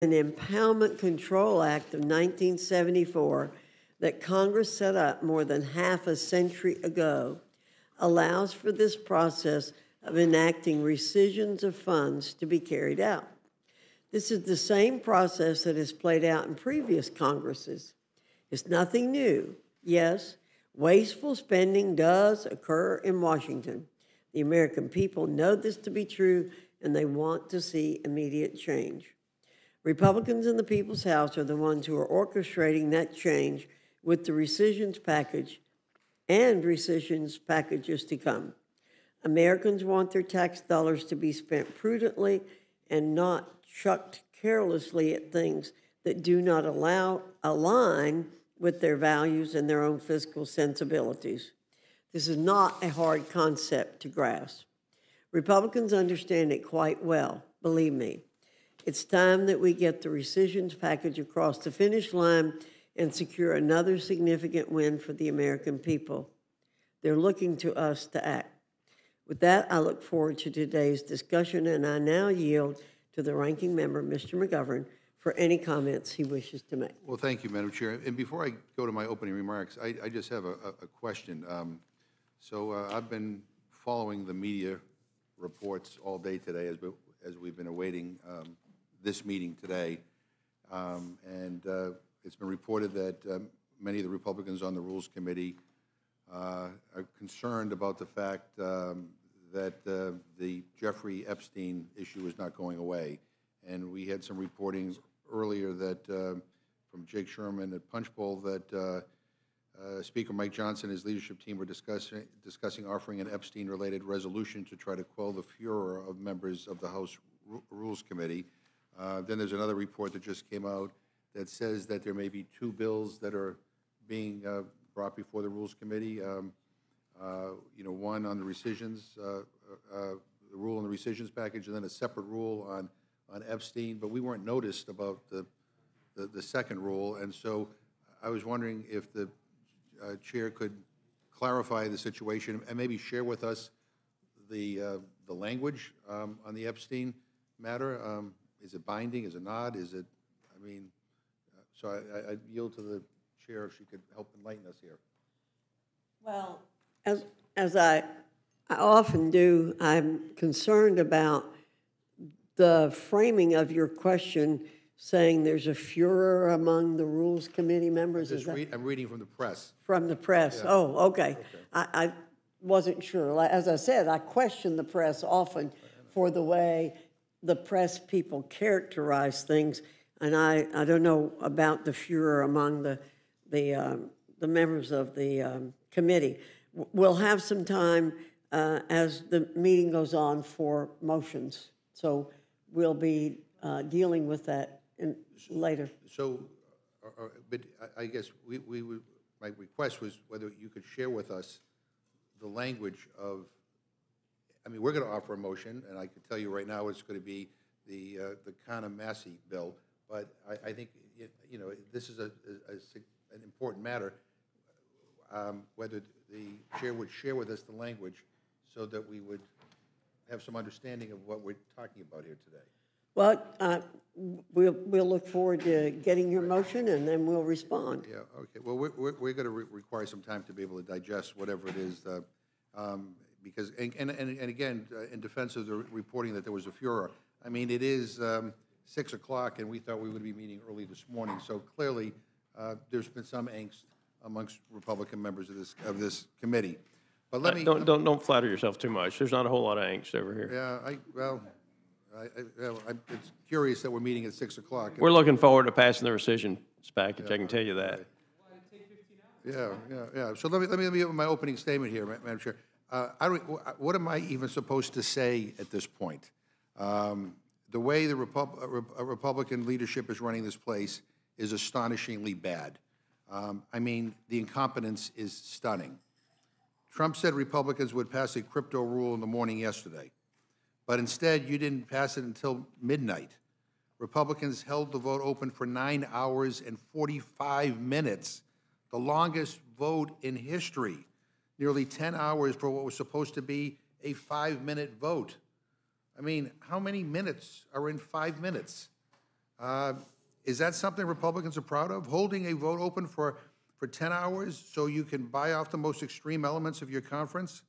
an Impoundment Control Act of 1974 that Congress set up more than half a century ago allows for this process of enacting rescissions of funds to be carried out. This is the same process that has played out in previous Congresses. It's nothing new. Yes, wasteful spending does occur in Washington. The American people know this to be true, and they want to see immediate change. Republicans in the People's House are the ones who are orchestrating that change with the rescissions package and rescissions packages to come. Americans want their tax dollars to be spent prudently and not chucked carelessly at things that do not align with their values and their own fiscal sensibilities. This is not a hard concept to grasp. Republicans understand it quite well, believe me. It's time that we get the rescissions package across the finish line and secure another significant win for the American people. They're looking to us to act. With that, I look forward to today's discussion, and I now yield to the ranking member, Mr. McGovern, for any comments he wishes to make. Well, thank you, Madam Chair. And before I go to my opening remarks, I just have a question. I've been following the media reports all day today as we've been awaiting this meeting today. It's been reported that many of the Republicans on the Rules Committee are concerned about the fact that the Jeffrey Epstein issue is not going away. And we had some reporting earlier that from Jake Sherman at Punchbowl that Speaker Mike Johnson and his leadership team were discussing offering an Epstein-related resolution to try to quell the furor of members of the House Rules Committee. Then there's another report that just came out that says that there may be two bills that are being brought before the Rules Committee. One on the rescissions, the rule on the rescissions package, and then a separate rule on Epstein. But we weren't noticed about the second rule, and so I was wondering if the chair could clarify the situation and maybe share with us the language on the Epstein matter. Is it binding? Is it not? Is it? I mean, so I yield to the chair if she could help enlighten us here. Well, as I often do, I'm concerned about the framing of your question, saying there's a furor among the Rules Committee members. I'm reading from the press. From the press. Yeah. Oh, okay. I wasn't sure. As I said, I question the press often for the way the press people characterize things, and I don't know about the furor among the members of the committee. We'll have some time as the meeting goes on for motions, so we'll be dealing with that later. So, but I guess my request was whether you could share with us the language of. I mean, we're going to offer a motion, and I can tell you right now it's going to be the Kana-Massey bill. But I think this is an important matter. Whether the chair would share with us the language so that we would have some understanding of what we're talking about here today. Well, we'll look forward to getting your motion, and then we'll respond. Yeah. Okay. Well, we're going to require some time to be able to digest whatever it is, because and again, in defense of the reporting that there was a furor. I mean, it is 6 o'clock, and we thought we would be meeting early this morning. So clearly, there's been some angst amongst Republican members of this committee. But let me don't flatter yourself too much. There's not a whole lot of angst over here. Yeah. It's curious that we're meeting at 6 o'clock. We're looking forward to passing the rescission package. I can tell you that. Yeah. So let me give my opening statement here, Madam Chair. What am I even supposed to say at this point? The way the Republican leadership is running this place is astonishingly bad. I mean, the incompetence is stunning. Trump said Republicans would pass a crypto rule in the morning yesterday, but instead you didn't pass it until midnight. Republicans held the vote open for 9 hours and 45 minutes, the longest vote in history. Nearly 10 hours for what was supposed to be a 5-minute vote. I mean, how many minutes are in 5 minutes? Is that something Republicans are proud of? Holding a vote open for 10 hours so you can buy off the most extreme elements of your conference?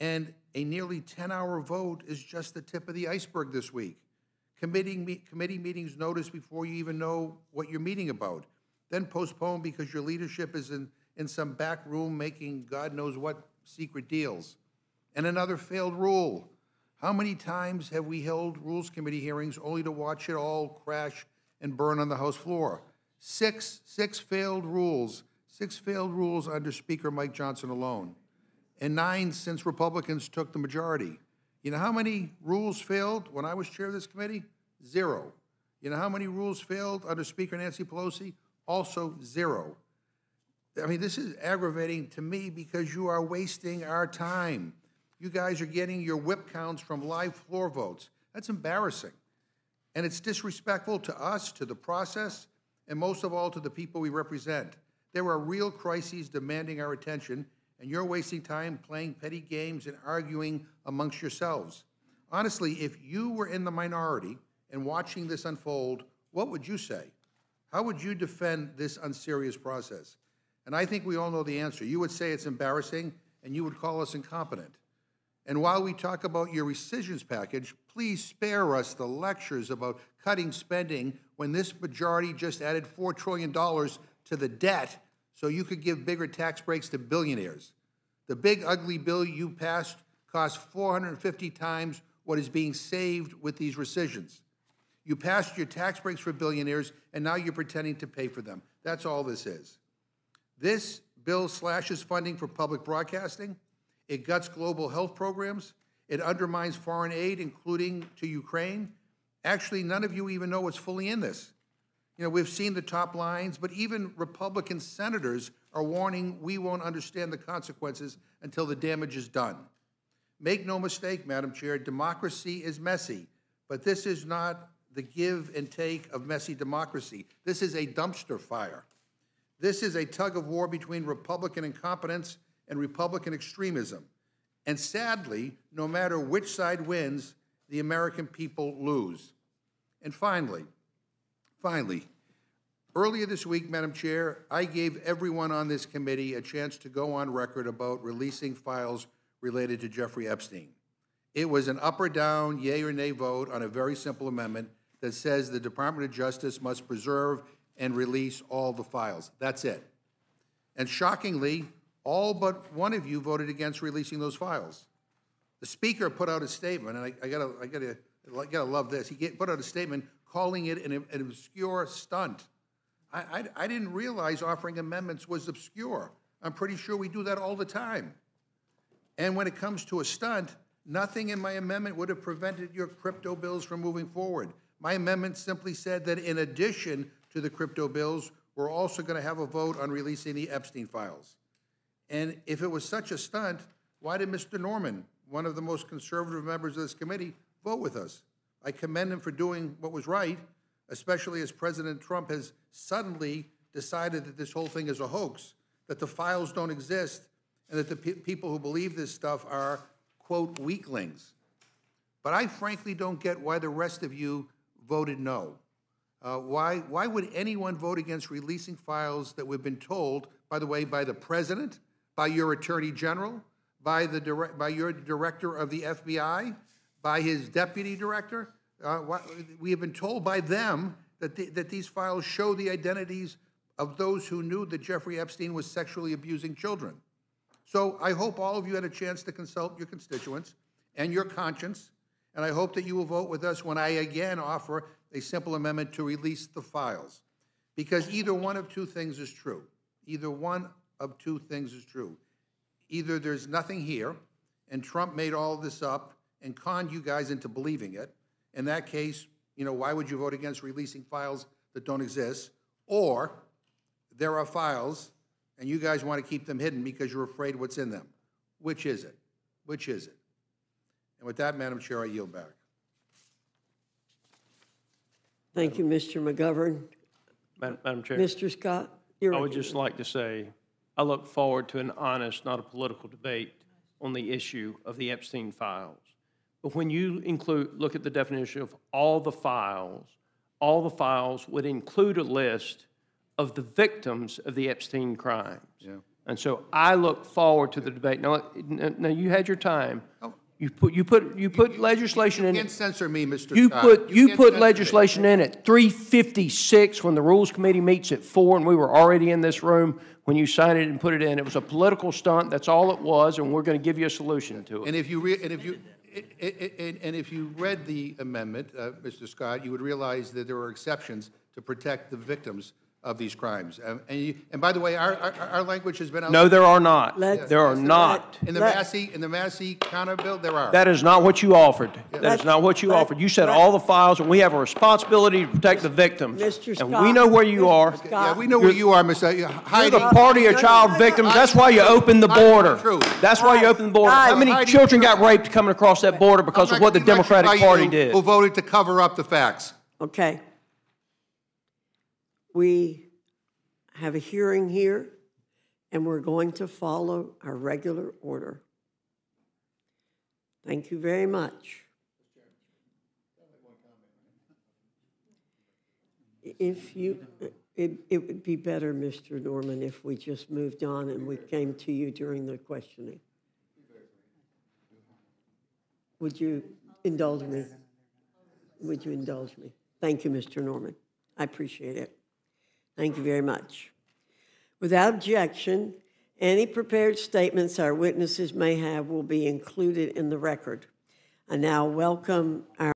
And a nearly 10-hour vote is just the tip of the iceberg this week. Committee meetings noticed before you even know what you're meeting about, then postponed because your leadership is in some back room making God knows what secret deals. And another failed rule. How many times have we held Rules Committee hearings only to watch it all crash and burn on the House floor? Six failed rules under Speaker Mike Johnson alone, and 9 since Republicans took the majority. You know how many rules failed when I was chair of this committee? 0. You know how many rules failed under Speaker Nancy Pelosi? Also 0. I mean, this is aggravating to me because you are wasting our time. You guys are getting your whip counts from live floor votes. That's embarrassing. And it's disrespectful to us, to the process, and most of all to the people we represent. There are real crises demanding our attention, and you're wasting time playing petty games and arguing amongst yourselves. Honestly, if you were in the minority and watching this unfold, what would you say? How would you defend this unserious process? And I think we all know the answer. You would say it's embarrassing, and you would call us incompetent. And while we talk about your rescissions package, please spare us the lectures about cutting spending when this majority just added $4 trillion to the debt so you could give bigger tax breaks to billionaires. The big, ugly bill you passed cost 450 times what is being saved with these rescissions. You passed your tax breaks for billionaires, and now you're pretending to pay for them. That's all this is. This bill slashes funding for public broadcasting. It guts global health programs. It undermines foreign aid, including to Ukraine. Actually, none of you even know what's fully in this. You know, we've seen the top lines, but even Republican senators are warning we won't understand the consequences until the damage is done. Make no mistake, Madam Chair, democracy is messy, but this is not the give and take of messy democracy. This is a dumpster fire. This is a tug of war between Republican incompetence and Republican extremism. And sadly, no matter which side wins, the American people lose. And finally, earlier this week, Madam Chair, I gave everyone on this committee a chance to go on record about releasing files related to Jeffrey Epstein. It was an up or down, yay or nay vote on a very simple amendment that says the Department of Justice must preserve and release all the files. That's it. And shockingly, all but one of you voted against releasing those files. The Speaker put out a statement, and I gotta love this. He put out a statement calling it an obscure stunt. I didn't realize offering amendments was obscure. I'm pretty sure we do that all the time. And when it comes to a stunt, nothing in my amendment would have prevented your crypto bills from moving forward. My amendment simply said that in addition to the crypto bills, we're also going to have a vote on releasing the Epstein files. And if it was such a stunt, why did Mr. Norman, one of the most conservative members of this committee, vote with us? I commend him for doing what was right, especially as President Trump has suddenly decided that this whole thing is a hoax, that the files don't exist, and that the people who believe this stuff are, quote, weaklings. But I frankly don't get why the rest of you voted no. Why would anyone vote against releasing files that we've been told, by the way, by the President, by your Attorney General, by your Director of the FBI, by his Deputy Director? We have been told by them that these files show the identities of those who knew that Jeffrey Epstein was sexually abusing children. So I hope all of you had a chance to consult your constituents and your conscience, and I hope that you will vote with us when I again offer a simple amendment to release the files. Because either one of two things is true. Either one of two things is true. Either there's nothing here, and Trump made all this up and conned you guys into believing it. In that case, you know, why would you vote against releasing files that don't exist? Or there are files, and you guys want to keep them hidden because you're afraid what's in them. Which is it? Which is it? And with that, Madam Chair, I yield back. Thank you, Mr. McGovern. Madam Chair. Mr. Scott, I would just like to say, I look forward to an honest, not a political debate on the issue of the Epstein files. But when you look at the definition of all the files, all the files would include a list of the victims of the Epstein crimes. Yeah. And so I look forward to the debate. Now you had your time. You put legislation in. You can't censor me, Mr. You Scott. put legislation in at 3:56 when the Rules Committee meets at 4, and we were already in this room when you signed it and put it in. It was a political stunt. That's all it was, and we're going to give you a solution to it. And if you read the amendment, Mr. Scott, you would realize that there are exceptions to protect the victims of these crimes. And by the way, our language has been out. No, there are not. There are not. In the Massey counter bill, there are. That is not what you offered. That is not what you offered. You said all the files, and we have a responsibility to protect the victims. Mr. Scott, and we know where you are. Yeah, we know where you are, Mr. You're the party of child victims. That's why you opened the border. That's why you opened the border. How many children got raped coming across that border because of what the Democratic Party did? Who voted to cover up the facts? Okay. We have a hearing here, and we're going to follow our regular order. Thank you very much. If you, it would be better, Mr. Norman, if we just moved on and we came to you during the questioning. Would you indulge me? Would you indulge me? Thank you, Mr. Norman. I appreciate it. Thank you very much. Without objection, any prepared statements our witnesses may have will be included in the record. I now welcome our